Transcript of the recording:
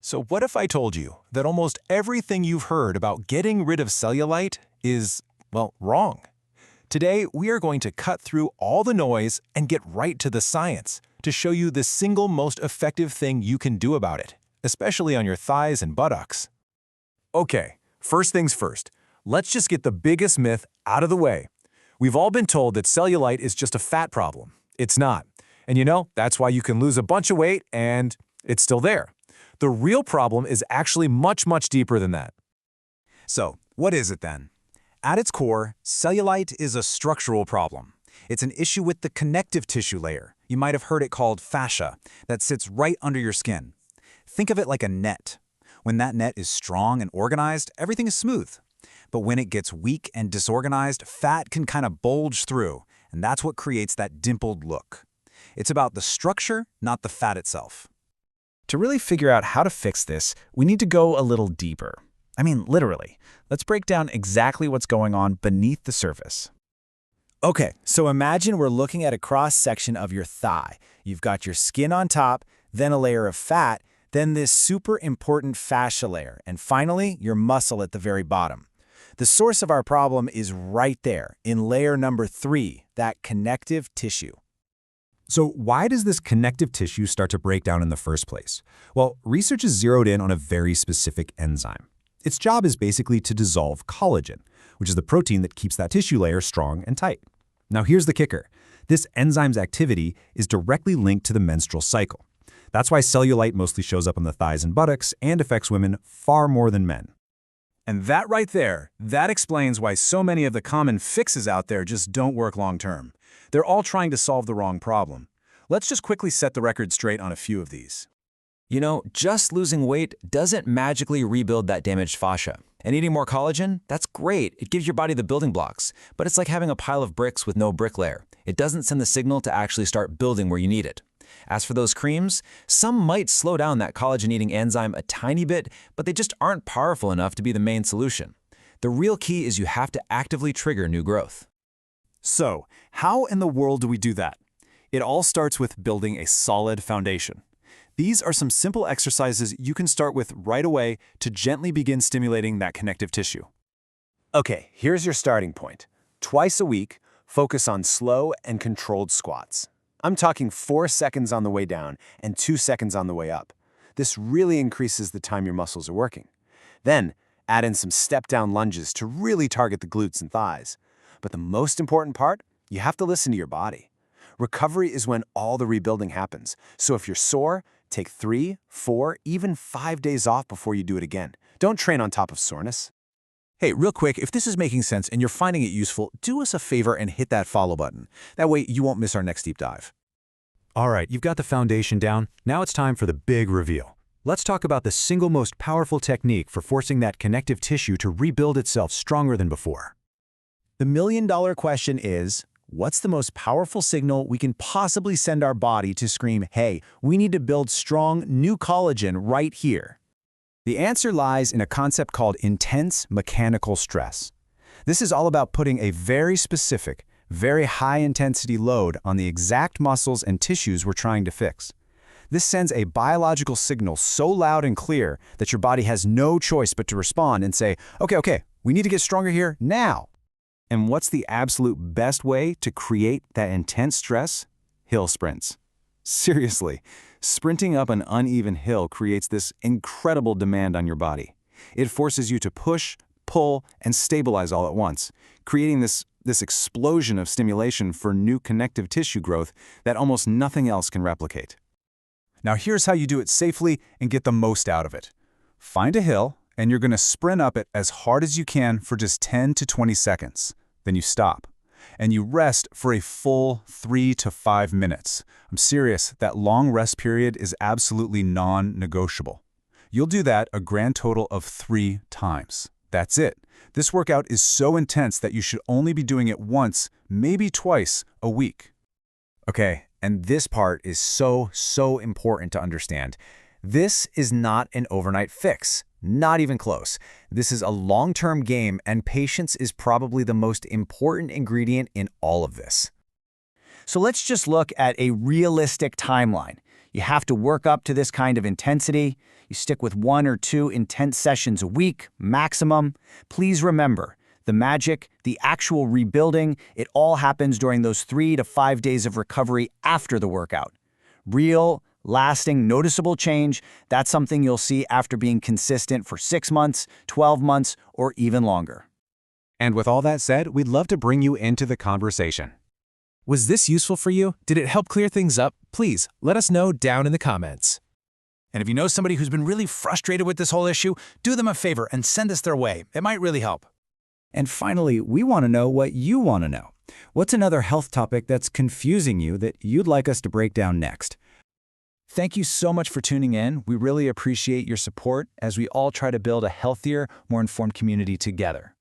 So what if I told you that almost everything you've heard about getting rid of cellulite is, well, wrong? Today, we are going to cut through all the noise and get right to the science to show you the single most effective thing you can do about it, especially on your thighs and buttocks. Okay, first things first. Let's just get the biggest myth out of the way. We've all been told that cellulite is just a fat problem. It's not. And that's why you can lose a bunch of weight and it's still there. The real problem is actually much, much deeper than that. So, what is it then? At its core, cellulite is a structural problem. It's an issue with the connective tissue layer. You might have heard it called fascia, that sits right under your skin. Think of it like a net. When that net is strong and organized, everything is smooth. But when it gets weak and disorganized, fat can kind of bulge through, and that's what creates that dimpled look. It's about the structure, not the fat itself. To really figure out how to fix this, we need to go a little deeper. I mean, literally. Let's break down exactly what's going on beneath the surface. Okay, so imagine we're looking at a cross-section of your thigh. You've got your skin on top, then a layer of fat, then this super important fascia layer, and finally, your muscle at the very bottom. The source of our problem is right there, in layer number 3, that connective tissue. So why does this connective tissue start to break down in the first place? Well, research is zeroed in on a very specific enzyme. Its job is basically to dissolve collagen, which is the protein that keeps that tissue layer strong and tight. Now here's the kicker. This enzyme's activity is directly linked to the menstrual cycle. That's why cellulite mostly shows up on the thighs and buttocks and affects women far more than men. And that right there, that explains why so many of the common fixes out there just don't work long-term. They're all trying to solve the wrong problem. Let's just quickly set the record straight on a few of these. Just losing weight doesn't magically rebuild that damaged fascia. And eating more collagen, that's great. It gives your body the building blocks. But it's like having a pile of bricks with no brick layer. It doesn't send the signal to actually start building where you need it. As for those creams, some might slow down that collagen-eating enzyme a tiny bit, but they just aren't powerful enough to be the main solution. The real key is you have to actively trigger new growth. So, how in the world do we do that? It all starts with building a solid foundation. These are some simple exercises you can start with right away to gently begin stimulating that connective tissue. Okay, here's your starting point. Twice a week, focus on slow and controlled squats. I'm talking 4 seconds on the way down and 2 seconds on the way up. This really increases the time your muscles are working. Then, add in some step-down lunges to really target the glutes and thighs. But the most important part, you have to listen to your body. Recovery is when all the rebuilding happens. So if you're sore, take 3, 4, even 5 days off before you do it again. Don't train on top of soreness. Hey, real quick, if this is making sense and you're finding it useful, do us a favor and hit that follow button. That way you won't miss our next deep dive. All right, you've got the foundation down. Now it's time for the big reveal. Let's talk about the single most powerful technique for forcing that connective tissue to rebuild itself stronger than before. The million-dollar question is, what's the most powerful signal we can possibly send our body to scream, hey, we need to build strong, new collagen right here? The answer lies in a concept called intense mechanical stress. This is all about putting a very specific, very high-intensity load on the exact muscles and tissues we're trying to fix. This sends a biological signal so loud and clear that your body has no choice but to respond and say, okay, we need to get stronger here now. And what's the absolute best way to create that intense stress? Hill sprints. Seriously, sprinting up an uneven hill creates this incredible demand on your body. It forces you to push, pull, and stabilize all at once, creating this explosion of stimulation for new connective tissue growth that almost nothing else can replicate. Now here's how you do it safely and get the most out of it. Find a hill, and you're going to sprint up it as hard as you can for just 10 to 20 seconds. Then you stop, and you rest for a full 3 to 5 minutes. I'm serious, that long rest period is absolutely non-negotiable. You'll do that a grand total of 3 times. That's it. This workout is so intense that you should only be doing it once, maybe twice a week. Okay, and this part is so important to understand. This is not an overnight fix. Not even close. This is a long-term game, and patience is probably the most important ingredient in all of this. So let's just look at a realistic timeline. You have to work up to this kind of intensity. You stick with 1 or 2 intense sessions a week, maximum. Please remember, the magic, the actual rebuilding, it all happens during those 3 to 5 days of recovery after the workout. Real, lasting, noticeable change, that's something you'll see after being consistent for 6 months, 12 months, or even longer. And with all that said, we'd love to bring you into the conversation. Was this useful for you? Did it help clear things up? Please, let us know down in the comments. And if you know somebody who's been really frustrated with this whole issue, do them a favor and send us their way. It might really help. And finally, we want to know what you want to know. What's another health topic that's confusing you that you'd like us to break down next? Thank you so much for tuning in. We really appreciate your support as we all try to build a healthier, more informed community together.